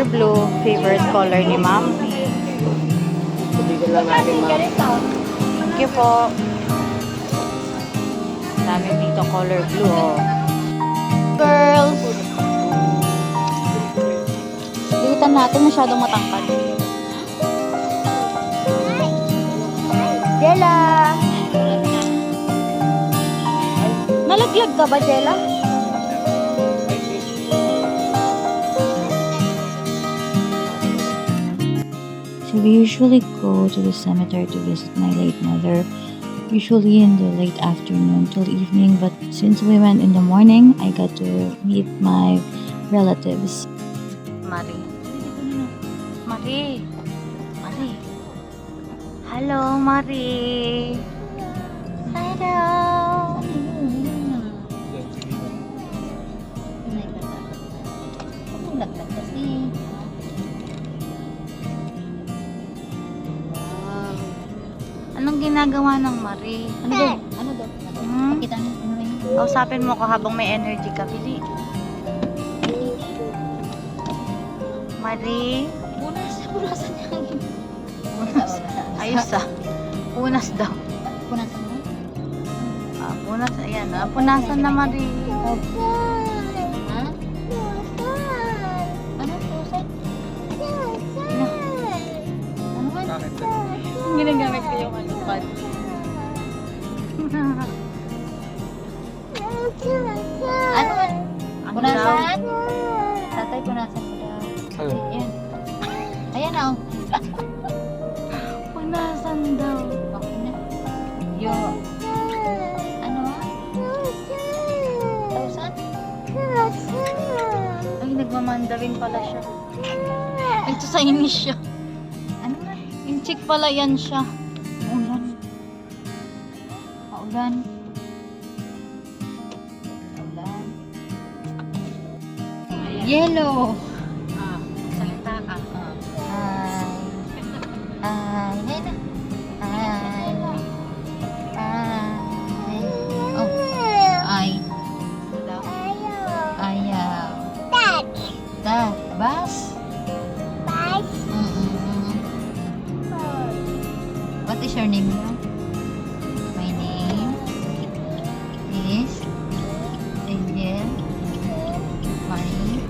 color blue. Favorite color ni Ma'am. Tubigan lang natin, ma'am. Thank you po. Dami dito color blue, oh. Girls! Litan natin, masyadong matangkad. Jella! Nalaglag ka ba, Jella? So we usually go to the cemetery to visit my late mother, usually in the late afternoon till evening, but since we went in the morning, I got to meet my relatives. Marie. Marie. Marie. Hello, Marie. Hello. Laglag kasi. Anong ginagawa ng Marie? Ano daw? Ano daw? Pakita niyo. Ano yun? Kausapin mo ko habang may energy ka, Bili. Marie? Punasan niya. Punas. Ayos ah. Punas daw. Punasan mo? Ah, punas. Ayan ah. Punasan na, Marie. Ha? Ano? Punasan? Ano man? Ginagamit ko yung ano, pad. Ano man? Punasan? Tatay, punasan ko daw. Ayan. Ayan o. Punasan daw. Okay na. Yo. Ano? Tausan? Ay, nagmamandarin pala siya. Ito sa inis siya. Ano nga? Yung chick pala yan siya. Maulan. Maulan. Maulan. Yellow. Ah, salita ka. Hi. Hi. Hey na. Hi. Hi. Oh. Ay. Ayaw. Dad. Bas. What is your name now? My name is Angel Marie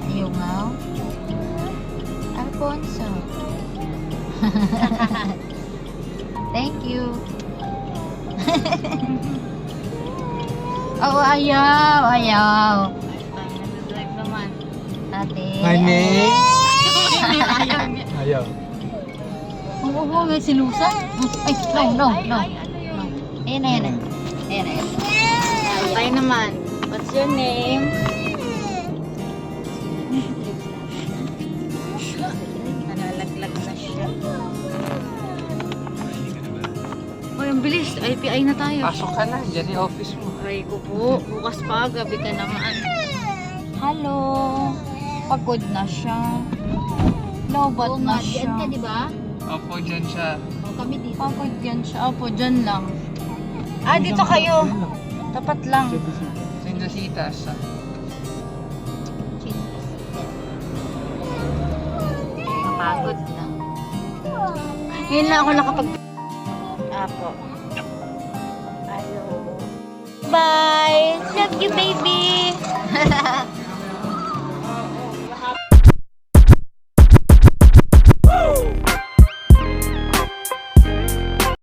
Ayungaw Alfonso. Thank you. Oh, ayaw. Nag-drive naman. Ate. My name? Ayaw. Oo, may silusa. Ay, no. Ayan. Tayo naman. What's your name? Nalalaglag na siya. Uy, ang bilis. IPI na tayo. Pasok ka na. Diyan yung office mo. Aray ko po. Bukas pa. Gabi ka naman. Hello. Pagod na siya. Lobat na siya. Diyan ka, di ba? Opo, dyan siya. O, kami dito. Pagod yan siya. Opo, dyan lang. Ah, dito kayo. Tapat lang. Sindasitas. Kapagod lang. Ngayon lang ako nakapag... Apo. Hello. Bye! Love you, baby!